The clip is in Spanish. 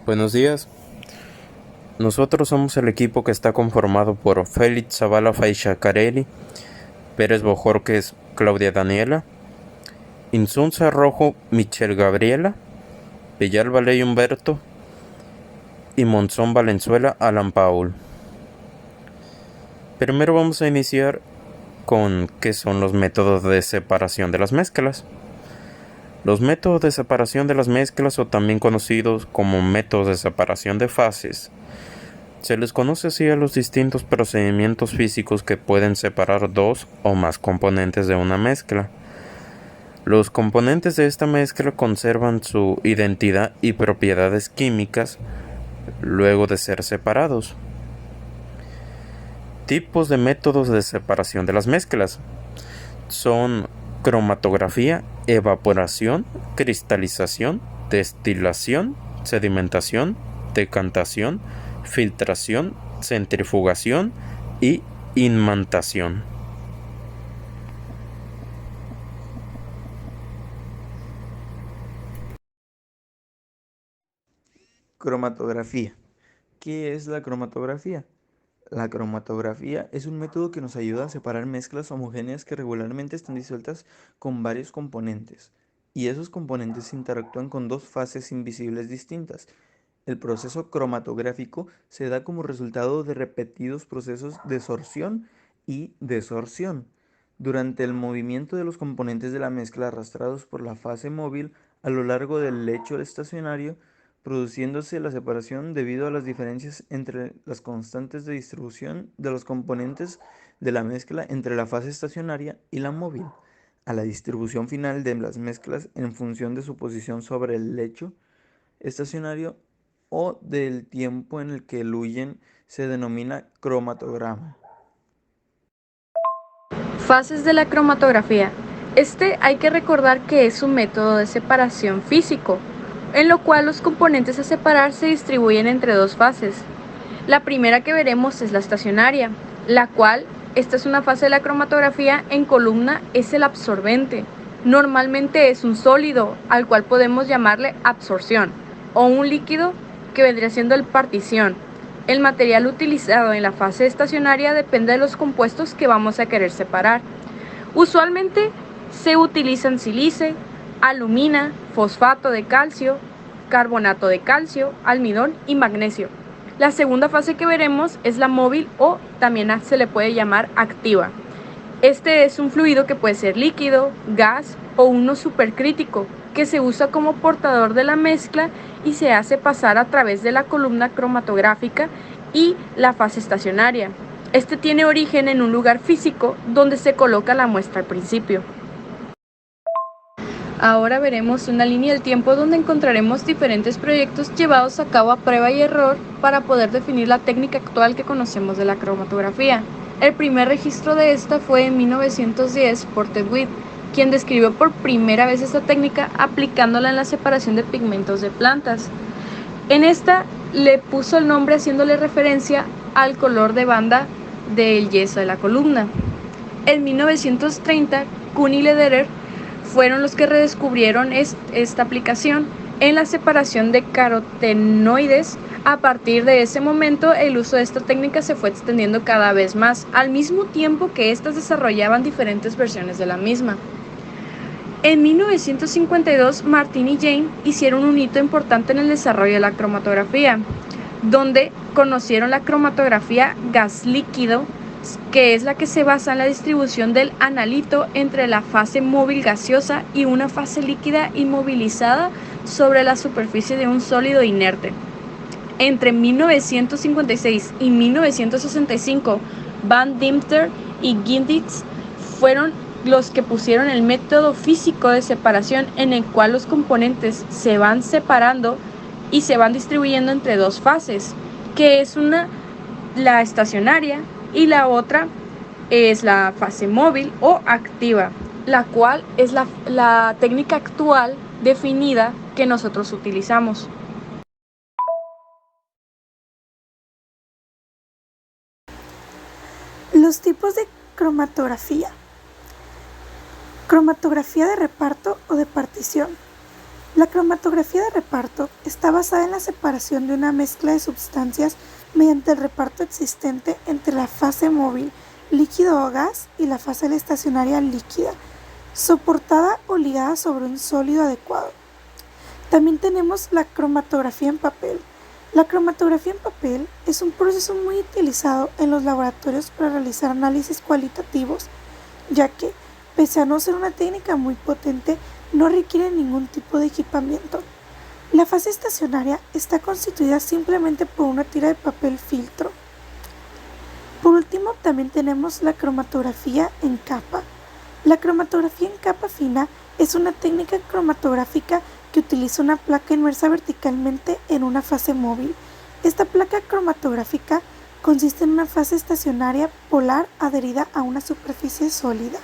Buenos días. Nosotros somos el equipo que está conformado por Félix Zavala Faixa-Carelli, Pérez Bojorquez Claudia Daniela, Insunza Rojo Michelle Gabriela, Villalba Ley Humberto y Monzón Valenzuela Alan Paul. Primero vamos a iniciar con qué son los métodos de separación de las mezclas. Los métodos de separación de las mezclas, o también conocidos como métodos de separación de fases, se les conoce así a los distintos procedimientos físicos que pueden separar dos o más componentes de una mezcla. Los componentes de esta mezcla conservan su identidad y propiedades químicas luego de ser separados. Tipos de métodos de separación de las mezclas son cromatografía, evaporación, cristalización, destilación, sedimentación, decantación, filtración, centrifugación y imantación. Cromatografía. ¿Qué es la cromatografía? La cromatografía es un método que nos ayuda a separar mezclas homogéneas que regularmente están disueltas con varios componentes, y esos componentes interactúan con dos fases invisibles distintas. El proceso cromatográfico se da como resultado de repetidos procesos de sorción y desorción. Durante el movimiento de los componentes de la mezcla arrastrados por la fase móvil a lo largo del lecho estacionario, produciéndose la separación debido a las diferencias entre las constantes de distribución de los componentes de la mezcla entre la fase estacionaria y la móvil, a la distribución final de las mezclas en función de su posición sobre el lecho estacionario o del tiempo en el que eluyen, se denomina cromatograma. Fases de la cromatografía. Hay que recordar que es un método de separación físico, en lo cual los componentes a separar se distribuyen entre dos fases. La primera que veremos es la estacionaria, la cual, esta es una fase de la cromatografía en columna, es el absorbente. Normalmente es un sólido, al cual podemos llamarle absorción, o un líquido que vendría siendo el partición. El material utilizado en la fase estacionaria depende de los compuestos que vamos a querer separar. Usualmente se utilizan sílice, alumina, fosfato de calcio, carbonato de calcio, almidón y magnesio. La segunda fase que veremos es la móvil, o también se le puede llamar activa. Este es un fluido que puede ser líquido, gas o uno supercrítico, que se usa como portador de la mezcla y se hace pasar a través de la columna cromatográfica y la fase estacionaria. Este tiene origen en un lugar físico donde se coloca la muestra al principio. Ahora veremos una línea del tiempo donde encontraremos diferentes proyectos llevados a cabo a prueba y error para poder definir la técnica actual que conocemos de la cromatografía. El primer registro de esta fue en 1910 por Ted Witt, quien describió por primera vez esta técnica aplicándola en la separación de pigmentos de plantas. En esta le puso el nombre haciéndole referencia al color de banda del yeso de la columna. En 1930, Kuhn y Lederer fueron los que redescubrieron esta aplicación en la separación de carotenoides. A partir de ese momento, el uso de esta técnica se fue extendiendo cada vez más, al mismo tiempo que éstas desarrollaban diferentes versiones de la misma. En 1952, Martin y Jane hicieron un hito importante en el desarrollo de la cromatografía, donde conocieron la cromatografía gas líquido, que es la que se basa en la distribución del analito entre la fase móvil gaseosa y una fase líquida inmovilizada sobre la superficie de un sólido inerte. Entre 1956 y 1965, Van Dimter y Gindix fueron los que pusieron el método físico de separación, en el cual los componentes se van separando y se van distribuyendo entre dos fases, que es una, la estacionaria, y la otra es la fase móvil o activa, la cual es la técnica actual definida que nosotros utilizamos. Los tipos de cromatografía. Cromatografía de reparto o de partición. La cromatografía de reparto está basada en la separación de una mezcla de sustancias mediante el reparto existente entre la fase móvil líquido o gas y la fase estacionaria líquida, soportada o ligada sobre un sólido adecuado. También tenemos la cromatografía en papel. La cromatografía en papel es un proceso muy utilizado en los laboratorios para realizar análisis cualitativos, ya que, pese a no ser una técnica muy potente, no requiere ningún tipo de equipamiento. La fase estacionaria está constituida simplemente por una tira de papel filtro. Por último, también tenemos la cromatografía en capa. La cromatografía en capa fina es una técnica cromatográfica que utiliza una placa inmersa verticalmente en una fase móvil. Esta placa cromatográfica consiste en una fase estacionaria polar adherida a una superficie sólida.